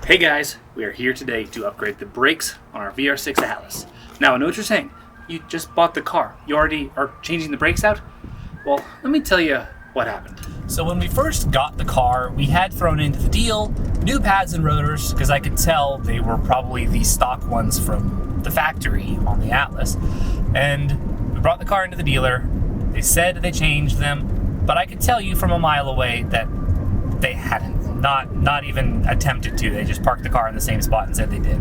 Hey guys, we are here today to upgrade the brakes on our VR6 Atlas. Now I know what you're saying. You just bought the car. You already are changing the brakes out? Well, let me tell you what happened. So when we first got the car, we had thrown into the deal new pads and rotors because I could tell they were probably the stock ones from the factory on the Atlas. And we brought the car into the dealer. They said they changed them, but I could tell you from a mile away that they hadn't. Not even attempted to. They just parked the car in the same spot and said they did.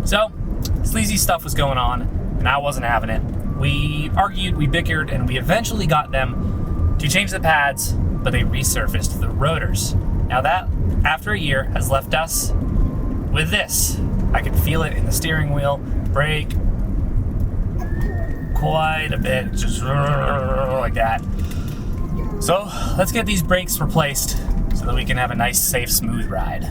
So, sleazy stuff was going on, and I wasn't having it. We argued, we bickered, and we eventually got them to change the pads, but they resurfaced the rotors. Now that, after a year, has left us with this. I can feel it in the steering wheel, brake, quite a bit, just like that. So, let's get these brakes replaced so that we can have a nice, safe, smooth ride.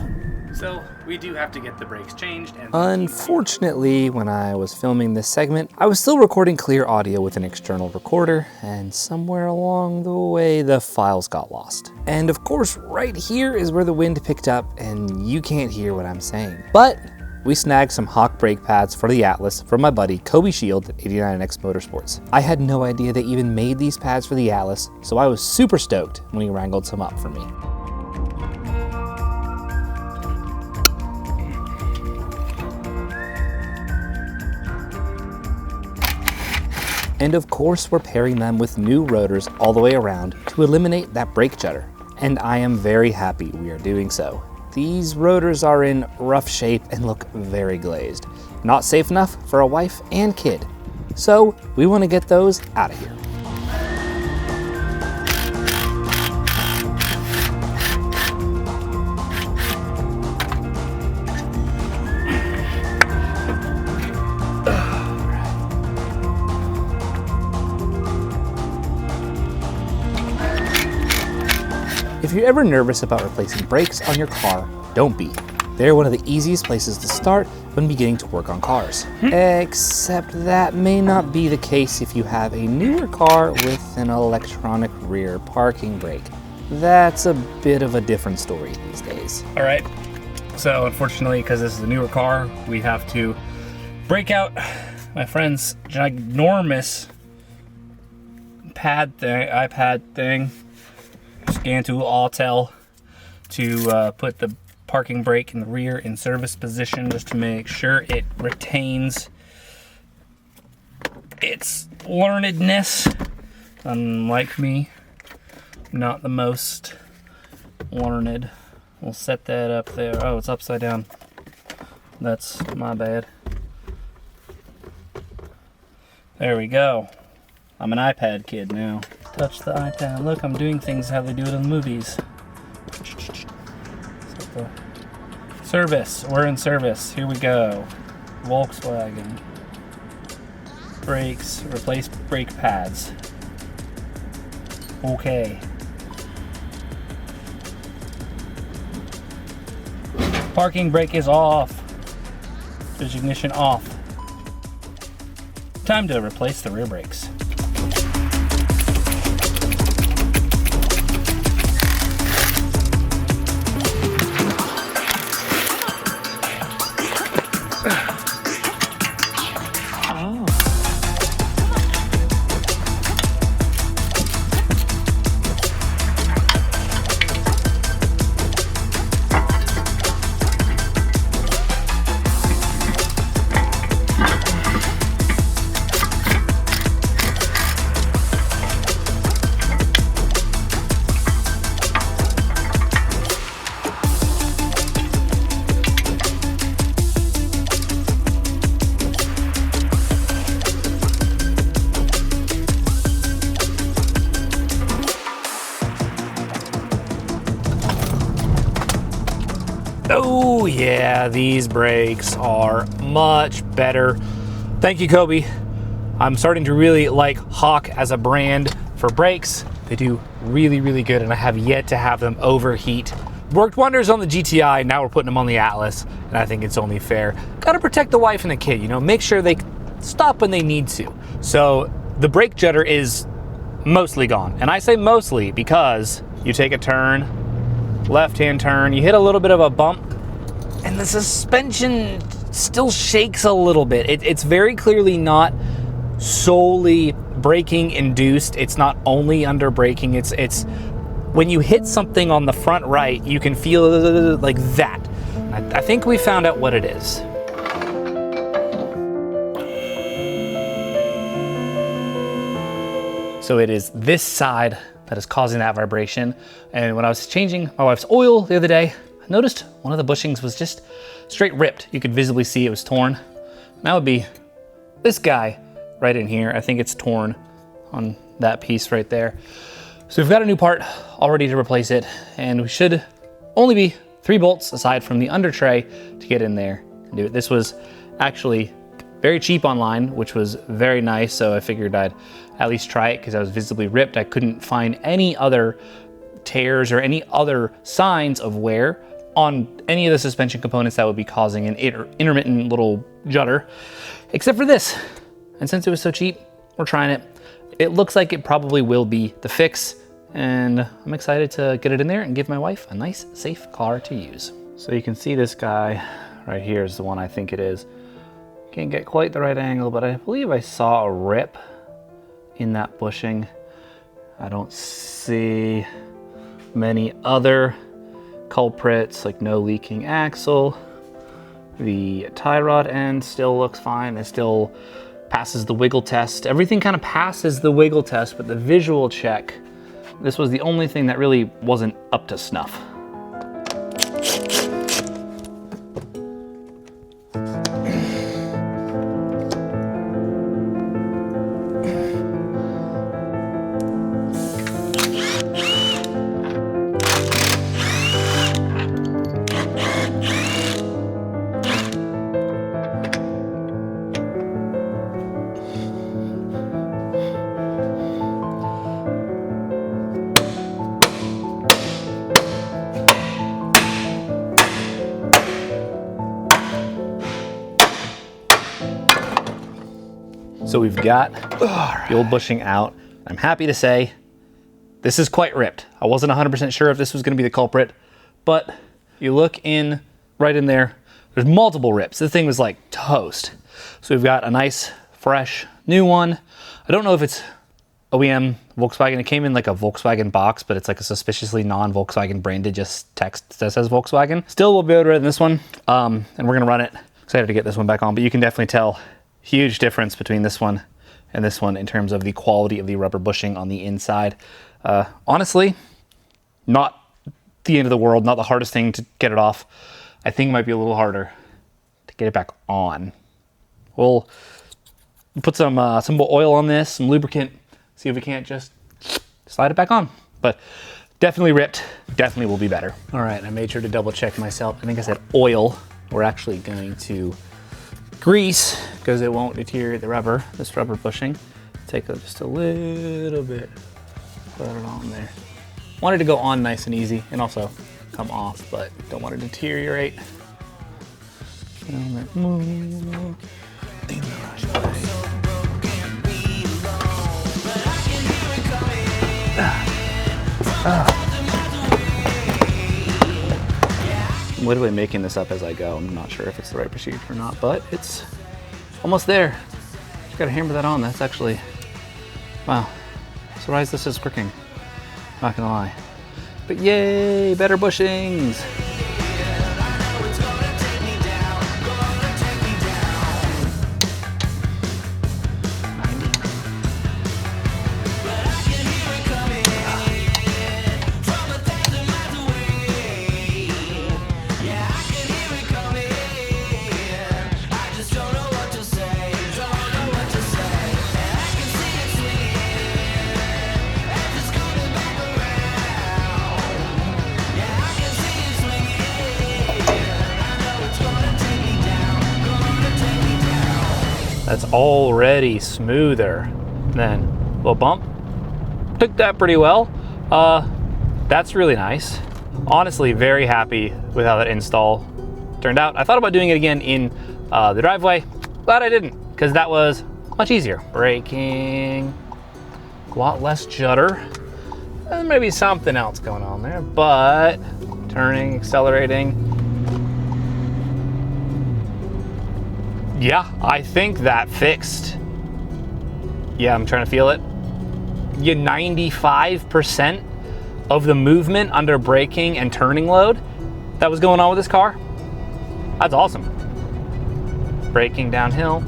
So, we do have to get the brakes changed and... Unfortunately, when I was filming this segment, I was still recording clear audio with an external recorder, and somewhere along the way, the files got lost. And of course, right here is where the wind picked up, and you can't hear what I'm saying. But we snagged some Hawk brake pads for the Atlas from my buddy Kobe Shield at 89X Motorsports. I had no idea they even made these pads for the Atlas, so I was super stoked when he wrangled some up for me. And of course, we're pairing them with new rotors all the way around to eliminate that brake judder. And I am very happy we are doing so. These rotors are in rough shape and look very glazed. Not safe enough for a wife and kid. So we want to get those out of here. If you're ever nervous about replacing brakes on your car, don't be. They're one of the easiest places to start when beginning to work on cars. Except that may not be the case if you have a newer car with an electronic rear parking brake. That's a bit of a different story these days. All right, so unfortunately, because this is a newer car, we have to break out my friend's ginormous iPad thing, scan tool, Autel, to put the parking brake in the rear in service position just to make sure it retains its learnedness. Unlike me, not the most learned. We'll set that up there. Oh, it's upside down. That's my bad. There we go. I'm an iPad kid now. Touch the iPad. Look, I'm doing things how they do it in the movies. Service. We're in service. Here we go. Volkswagen. Brakes. Replace brake pads. Okay. Parking brake is off. Ignition off. Time to replace the rear brakes. Oh yeah, these brakes are much better. Thank you, Kobe. I'm starting to really like Hawk as a brand for brakes. They do really, really good, and I have yet to have them overheat. Worked wonders on the GTI, now we're putting them on the Atlas, and I think it's only fair. Gotta protect the wife and the kid, you know, make sure they stop when they need to. So the brake judder is mostly gone. And I say mostly because you take a turn, left-hand turn, you hit a little bit of a bump, And the suspension still shakes a little bit. It's very clearly not solely braking induced. It's not only under braking. It's when you hit something on the front right, you can feel like that. I think we found out what it is. So it is this side that is causing that vibration. And when I was changing my wife's oil the other day, I noticed one of the bushings was just straight ripped. You could visibly see it was torn. And that would be this guy right in here. I think it's torn on that piece right there. So we've got a new part all ready to replace it, and we should only be 3 bolts aside from the under tray to get in there and do it. This was actually very cheap online, which was very nice, so I figured I'd at least try it because I was visibly ripped. I couldn't find any other tears or any other signs of wear on any of the suspension components that would be causing an intermittent little judder, except for this. And since it was so cheap, we're trying it. It looks like it probably will be the fix, and I'm excited to get it in there and give my wife a nice, safe car to use. So you can see this guy right here is the one I think it is. Can't get quite the right angle, but I believe I saw a rip in that bushing. I don't see many other culprits, like no leaking axle. The tie rod end still looks fine. It still passes the wiggle test. Everything kind of passes the wiggle test, but the visual check, this was the only thing that really wasn't up to snuff. So we've got the old bushing out. I'm happy to say this is quite ripped. I wasn't 100% sure if this was gonna be the culprit, but you look in, right in there, there's multiple rips. This thing was like toast. So we've got a nice, fresh, new one. I don't know if it's OEM Volkswagen. It came in like a Volkswagen box, but it's like a suspiciously non-Volkswagen branded, just text that says Volkswagen. Still will be better than this one, and we're gonna run it. Excited to get this one back on, but you can definitely tell huge difference between this one and this one in terms of the quality of the rubber bushing on the inside. Honestly, not the end of the world, not the hardest thing to get it off. I think it might be a little harder to get it back on. We'll put some oil on this, some lubricant, see if we can't just slide it back on. But definitely ripped, definitely will be better. All right, I made sure to double check myself. I think I said oil. We're actually going to grease, because it won't deteriorate the rubber, this rubber bushing. Take just a little bit, put it on there. Want it to go on nice and easy and also come off, but don't want it to deteriorate. I'm literally making this up as I go. I'm not sure if it's the right procedure or not, but it's almost there. Just gotta hammer that on. That's actually, wow. Surprised this is working. Not gonna lie. But yay, better bushings. That's already smoother. Then a little bump. Took that pretty well. That's really nice. Honestly, very happy with how that install turned out. I thought about doing it again in the driveway. Glad I didn't, because that was much easier. Braking, a lot less judder. And maybe something else going on there, but turning, accelerating, Yeah, I think that fixed. Yeah, I'm trying to feel it. Yeah, 95% of the movement under braking and turning load that was going on with this car. That's awesome. Braking downhill.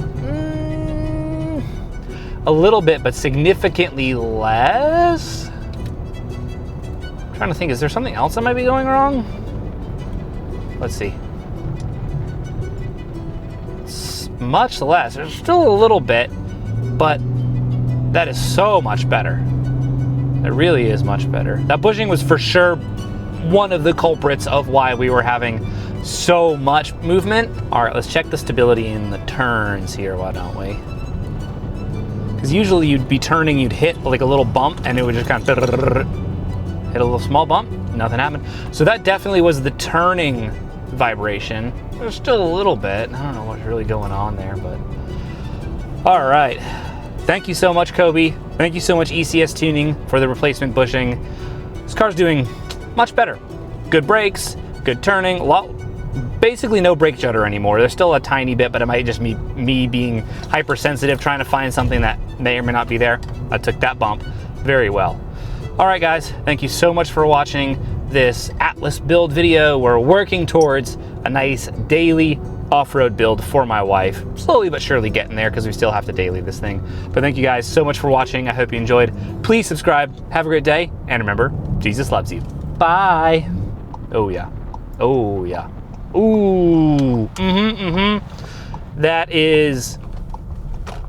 A little bit, but significantly less. I'm trying to think, is there something else that might be going wrong? Let's see. It's much less. There's still a little bit, but that is so much better. It really is much better. That bushing was for sure one of the culprits of why we were having so much movement. All right, let's check the stability in the turns here, why don't we? Because usually you'd be turning, you'd hit like a little bump and it would just kind of hit a little small bump, nothing happened. So that definitely was the turning vibration. There's still a little bit. I don't know what's really going on there, but all right. Thank you so much, Kobe. Thank you so much, ECS Tuning, for the replacement bushing. This car's doing much better. Good brakes, good turning, basically no brake judder anymore. There's still a tiny bit, but it might just be me being hypersensitive, trying to find something that may or may not be there. I took that bump very well. All right, guys, thank you so much for watching this Atlas build video. We're working towards a nice daily off-road build for my wife. Slowly but surely getting there because we still have to daily this thing. But thank you guys so much for watching. I hope you enjoyed. Please subscribe. Have a great day. And remember, Jesus loves you. Bye. Oh, yeah. Oh, yeah. Ooh. That is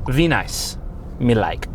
very nice. Me like.